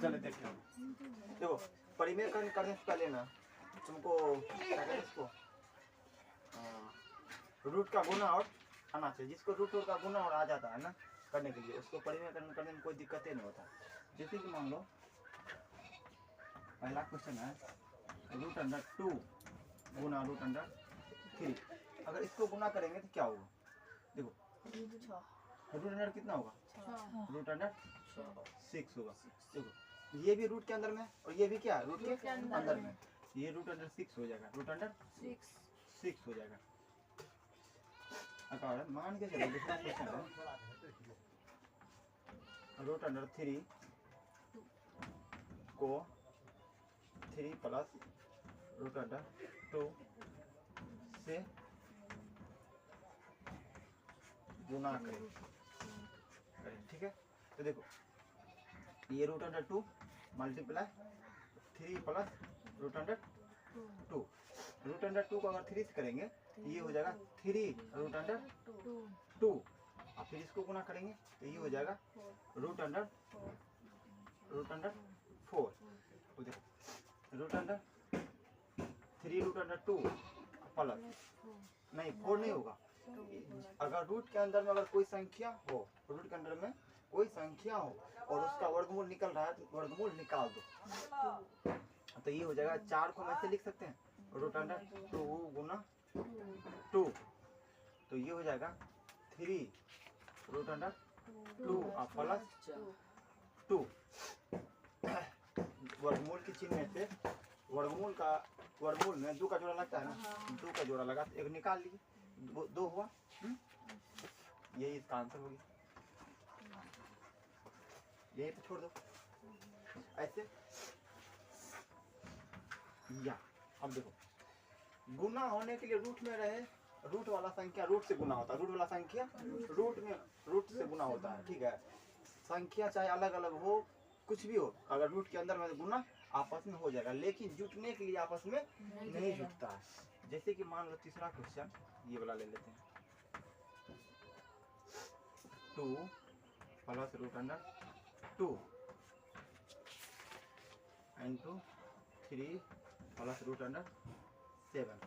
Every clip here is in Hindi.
चले देखते हैं। देखो परिमेयकरण करने से पहले ना तुमको क्या कहते हैं इसको रूट का गुना और आना चाहिए। जिसको रूट का गुना और आ जाता है ना करने के लिए उसको परिमेयकरण करने में कोई दिक्कत नहीं होता। जैसे कि मान लो पहला क्वेश्चन है √2 गुना √3। अगर इसको गुना करेंगे तो क्या होगा? देखो √, कितना होगा? √6 होगा। देखो ये भी रूट के अंदर में और ये भी क्या रूट के अंदर में, ये √6 हो जाएगा। √6 हो जाएगा। अगर मान के चलो दूसरा क्वेश्चन है √3 को 3 प्लस √2 से गुना करें, ठीक है। तो देखो ये √2 मल्टीप्लाई 3 प्लस √2 को अगर 3 से करेंगे ये हो जाएगा 3√2 और फिर इसको गुना करेंगे तो ये हो जाएगा √4। देखो √3√2 प्लस नहीं 4 नहीं होगा। अगर रूट के अंदर में अगर कोई संख्या हो, रूट के अंदर में कोई संख्या हो और उसका वर्गमूल निकल रहा है तो वर्गमूल निकाल दो। तो ये हो जाएगा 4 को हम ऐसे लिख सकते हैं √2 गुना 2, तो ये हो जाएगा 3√2 प्लस 2। वर्गमूल की चिन्ह में से वर्गमूल में 2 का जोड़ा लगता है ना, 2 का जोड़ा लगा तो एक निकाल लीजिए, 2 हुआ। यही इसका आंसर होगी, यही पे छोड़ दो ऐसे। या अब देखो गुना होने के लिए रूट में रहे, रूट वाला संख्या रूट से गुना होता है, रूट वाला संख्या रूट से गुना होता है, ठीक है। संख्या चाहे अलग अलग हो कुछ भी हो, अगर रूट के अंदर में गुना आपस में हो जाएगा, लेकिन जुटने के लिए आपस में नहीं जुटता है। जैसे कि मान लो तीसरा क्वेश्चन ये वाला ले लेते हैं 2 प्लस √2 इंटू 3 प्लस √7,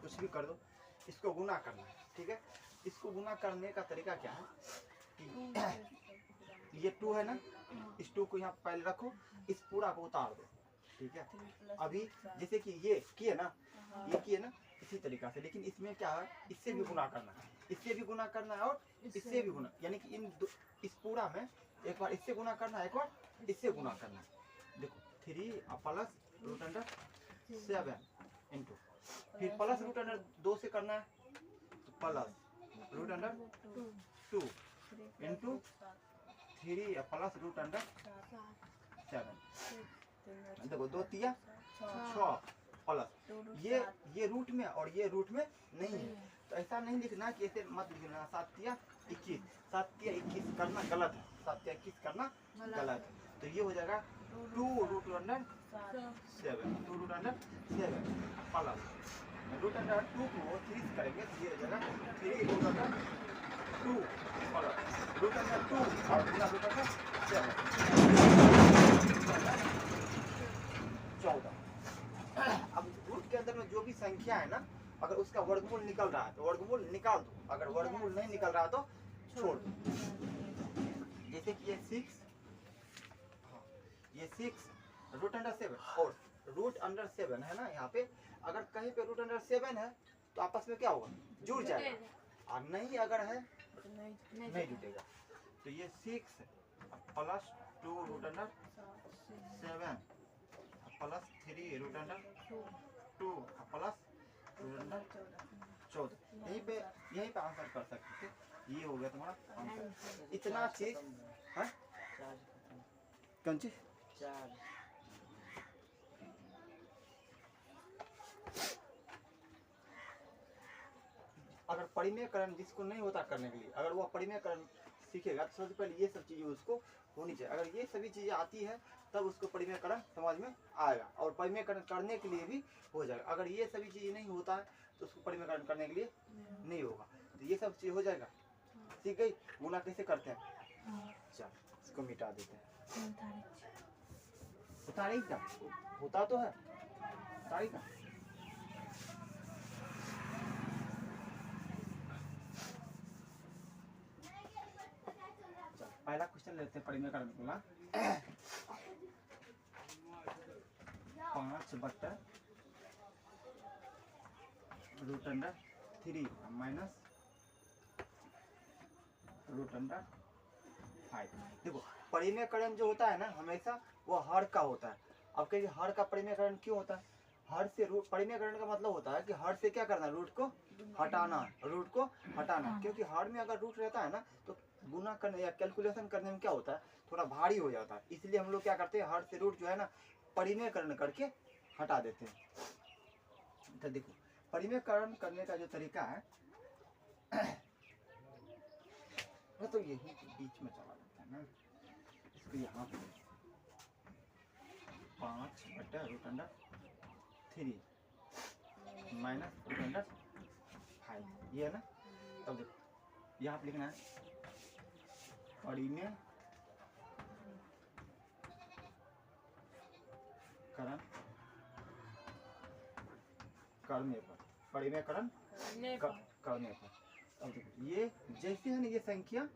कुछ भी कर दो, इसको गुना करना है, ठीक है। इसको गुना करने का तरीका क्या है कि ये 2 है ना, इस 2 को यहाँ पहले रखो, इस पूरा को उतार दो, ठीक है। अभी जैसे कि ये किए ना, ये किए ना इसी तरीका से, लेकिन इसमें क्या है इससे भी गुना करना है, इससे भी गुना करना है और इससे भी गुना, यानी कि इस पूरा में एक बार इससे गुना करना है, एक बार इससे गुना करना है। देखो 3 प्लस √7 इंटू फिर प्लस √2 से करना है तो प्लस √2 इंटू 3 प्लस √7। देखो 2 तिया 6 प्लस ये रूट में और ये रूट में नहीं है, तो ऐसा नहीं लिखना कि ऐसे मत लिखना 7 तिया 21, 7 तिया 21 करना गलत है, 7 तिया 21 करना गलत है। तो ये हो जाएगा 2√7 प्लस √2 को 3 से करेंगे तो ये हो जाएगा 3√2 प्लस √2 और गुना √7 14। अब रूट के अंदर में जो भी संख्या है ना, अगर उसका वर्गमूल निकल रहा है तो वर्गमूल निकाल दो, अगर वर्गमूल नहीं निकल रहा तो छोड़ दो। जैसे कि ये 6 √7 और √7 है ना, यहाँ पे अगर कहीं पे √7 है तो आपस में क्या होगा जुड़ जाएगा, और नहीं अगर है तो नहीं जुटेगा। तो ये 6 प्लस 2√7 प्लस 3√2 प्लस √14, यहीं पे आंसर कर सकते थे। ये हो गया तुम्हारा आंसर। इतना चीज है कौन चीज अगर परिमेयकरण जिसको नहीं होता करने के लिए, अगर वो परिमेयकरण सीखेगा तो सबसे पहले ये सब चीजें उसको होनी चाहिए। अगर ये सभी चीजें आती है तब उसको परिमेयकरण समझ में आएगा और परिमेयकरण करने के लिए भी हो जाएगा। अगर ये सभी चीजें नहीं होता है तो उसको परिमेयकरण करने के लिए नहीं होगा। तो ये सब चीज हो जाएगा, सीख गई। गुना कैसे करते हैं, चल इसको मिटा देते हैं। उतारे क्या होता तो है, उतारे क्या। पहला क्वेश्चन लेते हैं परिमेय कारण को ना 5/√3 माइनस √5। देखो परिमेयकरण जो होता है ना हमेशा वो हर का होता है। अब कहिए हर का परिमेयकरण क्यों होता है, हर से रूट, परिमेयकरण का मतलब होता है कि हर से क्या करना, रूट को हटाना, रूट को हटाना। क्योंकि हर में अगर रूट रहता है ना तो गुना करने या कैलकुलेशन करने में क्या होता है, थोड़ा भारी हो जाता है। इसलिए हम लोग क्या करते हैं, हर से रूट जो है ना परिमेयकरण करके हटा देते हैं। तो देखो परिमेयकरण करने का जो तरीका है तो यही बीच में चला जाता है ना, इसको यहाँ पे 5/√3 माइनस √5 ये है ना। तब देखो यहाँ पे लिखना है परिमेयकरण करने पर, परिमेयकरण करने पर। अब देखो ये जैसे है ना ये संख्या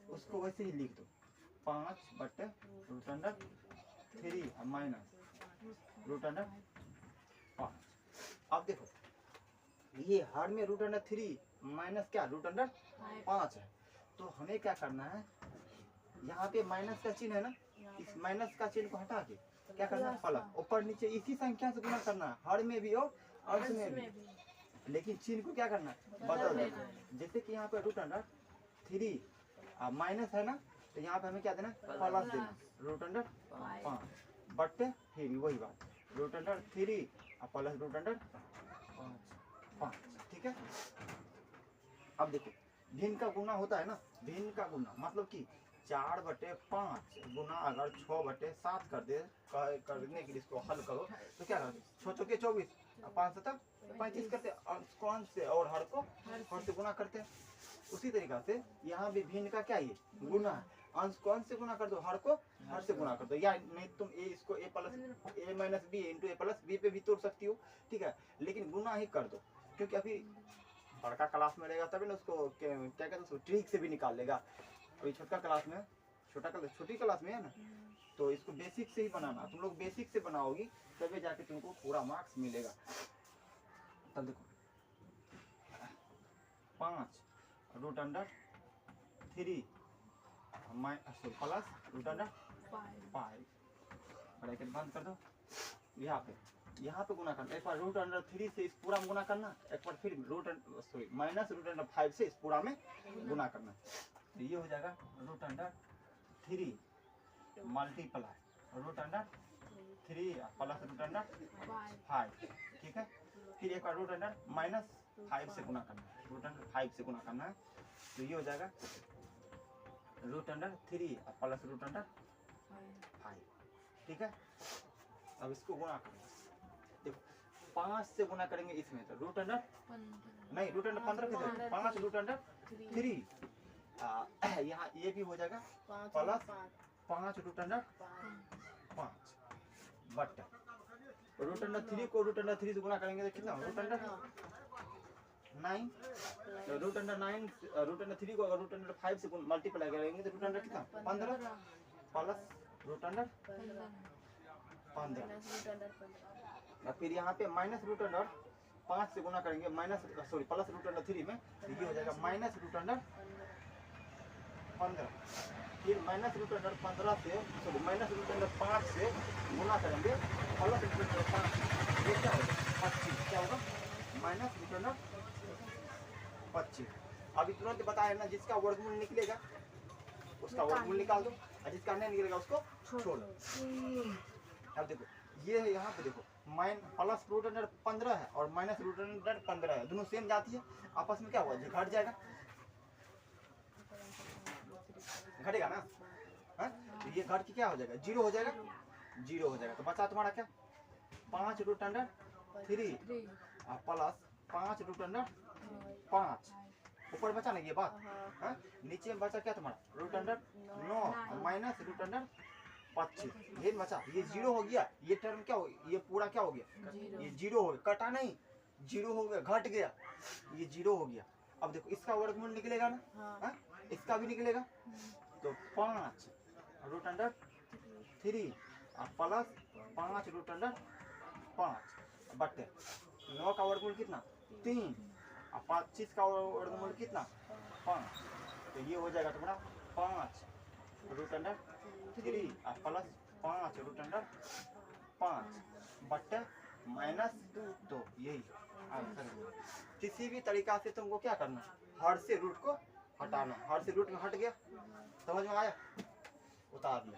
उसको वैसे ही लिख दो 5/√3 माइनस √5। अब देखो ये हर में √3 माइनस क्या √5 है। तो हमें क्या करना है, यहाँ पे माइनस का चिन्ह है ना, इस माइनस का चिन्ह को हटा के क्या करना है प्लस, ऊपर नीचे इसी संख्या से गुना करना है, हर में भी और अंश में भी। लेकिन चिन्ह को क्या करना है बदल देना। जैसे कि यहाँ पे √3 माइनस है ना, तो यहाँ पे हमें क्या देना प्लस देना √5 बट्टे फिर वही बात √3 प्लस √5। ठीक है। अब देखो भिन्न का गुना होता है ना, भिन्न का गुना मतलब कि 4/5 गुना अगर 6/7 करने के लिए इसको हल करो तो क्या करते 6 चौके 24 5 7 35 करते, अंश को अंश से और हर को हर से गुना करते हैं। उसी तरीका से यहाँ भी भिन्न का क्या ये गुना है, अंश को अंश से गुना कर दो, हर को हर से गुना कर दो, या नहीं तुम ए इसको a plus a minus b into a plus b पे भी तोड़ सकती हो। ठीक है, लेकिन गुना ही कर दो, क्योंकि अभी बड़का क्लास में रहेगा तभी ना उसको क्या कहते हैं उसको ट्रिक से भी निकाल लेगा। अभी छोटा क्लास में छोटी क्लास में है ना, तो इसको बेसिक से ही बनाना, तुम लोग बेसिक से बनाओगी तभी जाके तुमको पूरा मार्क्स मिलेगा। तब देखो 5/√3 प्लस √5 ब्रैकेट बंद कर दो। यहाँ पे गुना करना, एक बार √3 से इस पूरा में गुना करना, एक बार फिर माइनस √5 से इस पूरा में गुना करना। तो ये हो जाएगा √3 मल्टीप्लाई √3 प्लस √5। ठीक है, फिर एक बार -5 से गुना करना है, √5 से गुना करना है। तो ये हो जाएगा √3 प्लस √5। ठीक है, अब इसको गुना करना, देखो 5 से गुना करेंगे इसमें तो √15 कैसे 5√3 यहाँ ये भी हो जाएगा प्लस 5√5 बट √3 को √3 से गुना करेंगे तो कितना √9 √3 को अगर √5 से मल्टीप्लाई करेंगे तो कितना 15 प्लस √15। फिर यहाँ पे माइनस √5 से गुना करेंगे प्लस √3 में, ये हो जाएगा माइनस √15। फिर माइनस √15 से माइनस √5 से गुना करेंगे प्लस √5, ये क्या होगा 25। क्या होगा माइनस √25। अभी तुरंत बताया ना, जिसका वर्गमूल निकलेगा उसका वर्गमूल निकाल दो और जिसका नहीं निकलेगा उसको छोड़ दो। अब देखो ये है, यहाँ पे देखो प्लस √15 है और माइनस √15 है, दोनों सेम जाती है, आपस में क्या हुआ घट जाएगा, घटेगा ना। तो ये घट के क्या हो जाएगा 0 हो जाएगा, 0 हो जाएगा। तो बचा तुम्हारा क्या 5√3 प्लस 5√5 ऊपर बचा ना ये बात है, नीचे में बचा क्या तुम्हारा √9 माइनस 25, ये बचा, ये 0 हो गया, ये टर्म क्या हो, ये पूरा क्या हो गया, ये 0 हो गया, कटा नहीं, 0 हो गया, घट गया, ये 0 हो गया। अब देखो इसका वर्गमूल निकलेगा ना, हाँ? इसका भी निकलेगा, तो 5 रूट अंडर 3 और प्लस 5 रूट अंडर 5 बटे 9 का वर्गमूल कितना 3 और 25 का वर्गमूल कितना 5, तो ये हो जाएगा तुम्हारा 5 रूट अंडर 3 और प्लस 5 रूट अंडर 5 बटे -2, यही आंसर है। किसी भी तरीका से तुमको क्या करना, हर से रूट को हटाना, हर से रूट में हट गया, समझ में आया, उतार ले।